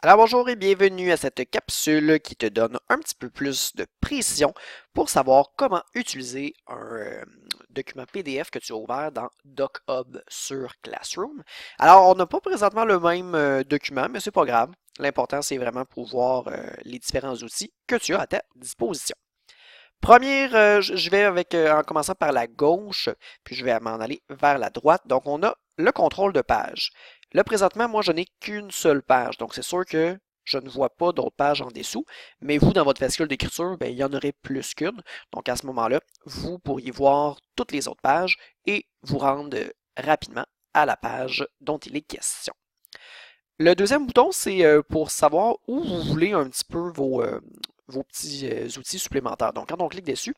Alors bonjour et bienvenue à cette capsule qui te donne un petit peu plus de précision pour savoir comment utiliser un document PDF que tu as ouvert dans DocHub sur Classroom. Alors on n'a pas présentement le même document, mais c'est pas grave. L'important c'est vraiment pour voir les différents outils que tu as à ta disposition. Première, je vais avec en commençant par la gauche, puis je vais m'en aller vers la droite. Donc on a le contrôle de page. Là, présentement, moi, je n'ai qu'une seule page. Donc, c'est sûr que je ne vois pas d'autres pages en dessous. Mais vous, dans votre fascicule d'écriture, ben, il y en aurait plus qu'une. Donc, à ce moment-là, vous pourriez voir toutes les autres pages et vous rendre rapidement à la page dont il est question. Le deuxième bouton, c'est pour savoir où vous voulez un petit peu vos petits outils supplémentaires. Donc, quand on clique dessus,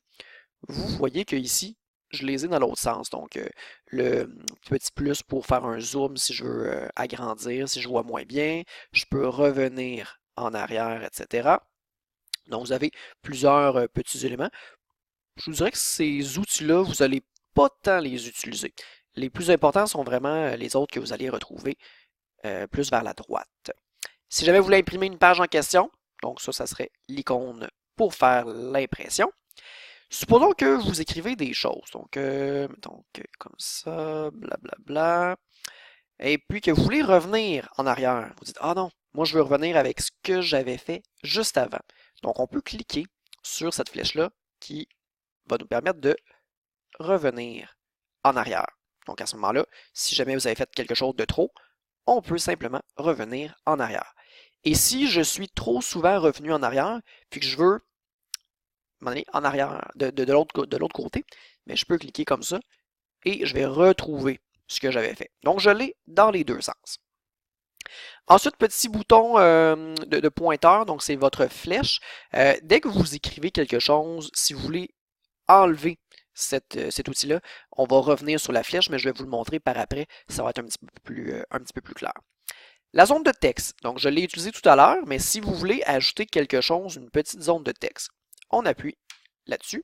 vous voyez que ici, je les ai dans l'autre sens. Donc, le petit plus pour faire un zoom si je veux agrandir, si je vois moins bien. Je peux revenir en arrière, etc. Donc, vous avez plusieurs petits éléments. Je vous dirais que ces outils-là, vous n'allez pas tant les utiliser. Les plus importants sont vraiment les autres que vous allez retrouver plus vers la droite. Si jamais vous voulez imprimer une page en question, donc ça serait l'icône pour faire l'impression. Supposons que vous écrivez des choses, donc comme ça, blablabla, et puis que vous voulez revenir en arrière. Vous dites, ah non, moi je veux revenir avec ce que j'avais fait juste avant. Donc on peut cliquer sur cette flèche-là qui va nous permettre de revenir en arrière. Donc à ce moment-là, si jamais vous avez fait quelque chose de trop, on peut simplement revenir en arrière. Et si je suis trop souvent revenu en arrière, puis que je veux m'en aller en arrière de l'autre côté, mais je peux cliquer comme ça et je vais retrouver ce que j'avais fait. Donc, je l'ai dans les deux sens. Ensuite, petit bouton de pointeur, donc c'est votre flèche. Dès que vous écrivez quelque chose, si vous voulez enlever cet outil-là, on va revenir sur la flèche, mais je vais vous le montrer par après. Ça va être un petit peu plus clair. La zone de texte. Donc, je l'ai utilisé tout à l'heure, mais si vous voulez ajouter quelque chose, une petite zone de texte, on appuie là-dessus.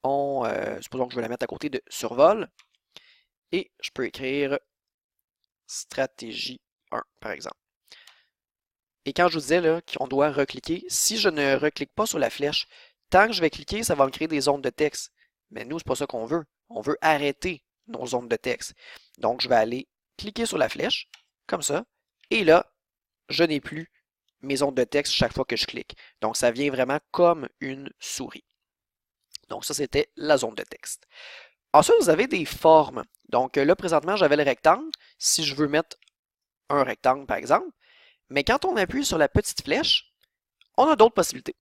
Supposons que je veux la mettre à côté de survol. Et je peux écrire stratégie 1, par exemple. Et quand je vous disais qu'on doit recliquer, si je ne reclique pas sur la flèche, tant que je vais cliquer, ça va me créer des zones de texte. Mais nous, c'est pas ça qu'on veut. On veut arrêter nos zones de texte. Donc, je vais aller cliquer sur la flèche, comme ça. Et là, je n'ai plus mes zones de texte chaque fois que je clique. Donc, ça vient vraiment comme une souris. Donc, ça, c'était la zone de texte. Ensuite, vous avez des formes. Donc là, présentement, j'avais le rectangle. Si je veux mettre un rectangle, par exemple, mais quand on appuie sur la petite flèche, on a d'autres possibilités.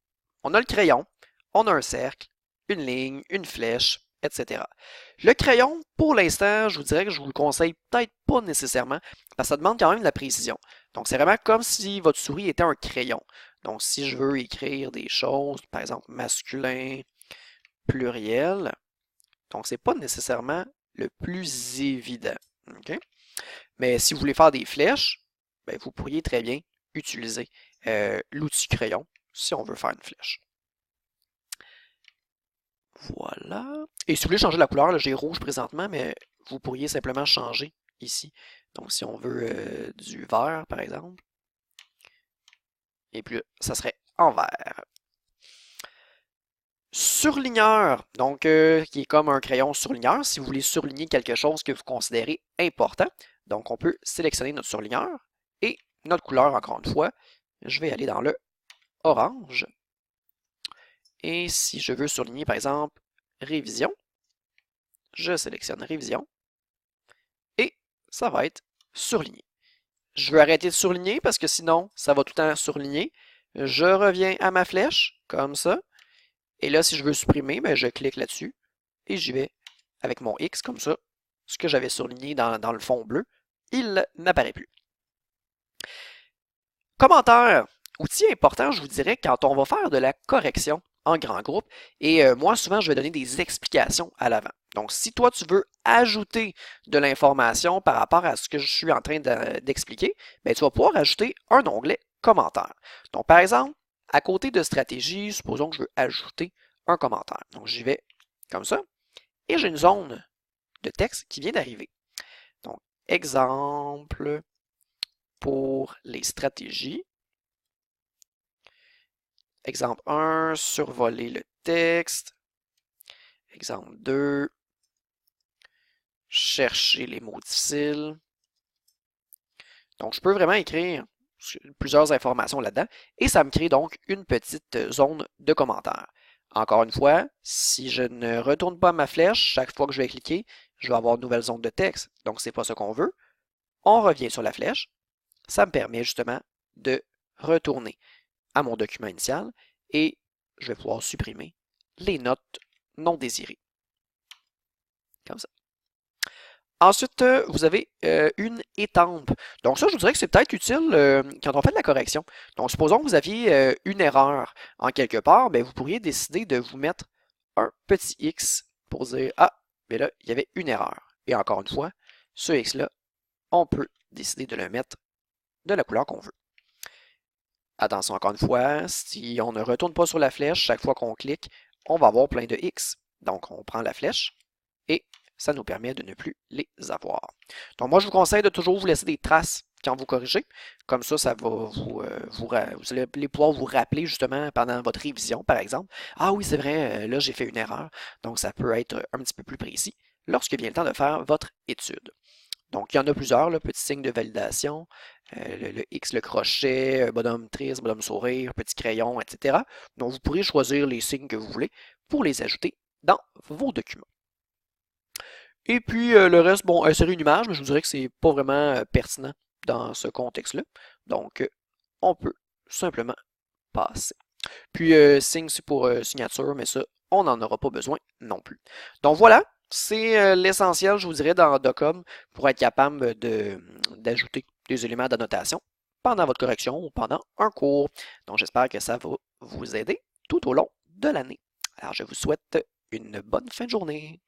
On a le crayon, on a un cercle, une ligne, une flèche, etc. Le crayon, pour l'instant, je vous dirais que je vous le conseille peut-être pas nécessairement, parce que ça demande quand même de la précision. Donc, c'est vraiment comme si votre souris était un crayon. Donc, si je veux écrire des choses, par exemple, masculin, pluriel, donc c'est pas nécessairement le plus évident. Okay? Mais si vous voulez faire des flèches, ben, vous pourriez très bien utiliser l'outil crayon si on veut faire une flèche. Voilà. Et si vous voulez changer la couleur, j'ai rouge présentement, mais vous pourriez simplement changer ici. Donc si on veut du vert, par exemple, et puis ça serait en vert. Surligneur, donc qui est comme un crayon surligneur, si vous voulez surligner quelque chose que vous considérez important. Donc on peut sélectionner notre surligneur et notre couleur, encore une fois, je vais aller dans le orange. Et si je veux surligner, par exemple, révision, je sélectionne révision et ça va être surligné. Je veux arrêter de surligner parce que sinon, ça va tout le temps surligner. Je reviens à ma flèche, comme ça. Et là, si je veux supprimer, ben, je clique là-dessus et j'y vais avec mon X, comme ça. Ce que j'avais surligné dans le fond bleu, il n'apparaît plus. Commentaire. Outil important, je vous dirais, quand on va faire de la correction en grand groupe. Et moi, souvent, je vais donner des explications à l'avant. Donc, si toi, tu veux ajouter de l'information par rapport à ce que je suis en train d'expliquer, ben, tu vas pouvoir ajouter un onglet commentaire. Donc, par exemple, à côté de stratégie, supposons que je veux ajouter un commentaire. Donc, j'y vais comme ça. Et j'ai une zone de texte qui vient d'arriver. Donc, exemple pour les stratégies. Exemple 1, survoler le texte. Exemple 2, chercher les mots difficiles. Donc, je peux vraiment écrire plusieurs informations là-dedans et ça me crée donc une petite zone de commentaires. Encore une fois, si je ne retourne pas ma flèche, chaque fois que je vais cliquer, je vais avoir une nouvelle zone de texte. Donc, ce n'est pas ce qu'on veut. On revient sur la flèche. Ça me permet justement de retourner à mon document initial et je vais pouvoir supprimer les notes non désirées. Comme ça. Ensuite, vous avez une étampe. Donc ça, je vous dirais que c'est peut-être utile quand on fait de la correction. Donc, supposons que vous aviez une erreur en quelque part, bien, vous pourriez décider de vous mettre un petit X pour dire « Ah, mais là, il y avait une erreur. » Et encore une fois, ce X-là, on peut décider de le mettre de la couleur qu'on veut. Attention, encore une fois, si on ne retourne pas sur la flèche, chaque fois qu'on clique, on va avoir plein de X. Donc, on prend la flèche et ça nous permet de ne plus les avoir. Donc, moi, je vous conseille de toujours vous laisser des traces quand vous corrigez. Comme ça, ça va vous allez pouvoir vous rappeler justement pendant votre révision, par exemple. Ah oui, c'est vrai, là, j'ai fait une erreur. Donc, ça peut être un petit peu plus précis lorsque vient le temps de faire votre étude. Donc, il y en a plusieurs, le petit signe de validation, le X, le crochet, bonhomme triste, bonhomme sourire, petit crayon, etc. Donc, vous pourrez choisir les signes que vous voulez pour les ajouter dans vos documents. Et puis, le reste, bon, insérer une image, mais je vous dirais que c'est pas vraiment pertinent dans ce contexte-là. Donc, on peut simplement passer. Puis, signe, c'est pour signature, mais ça, on n'en aura pas besoin non plus. Donc, voilà, c'est l'essentiel, je vous dirais, dans Docom pour être capable d'ajouter des éléments d'annotation pendant votre correction ou pendant un cours. Donc, j'espère que ça va vous aider tout au long de l'année. Alors, je vous souhaite une bonne fin de journée.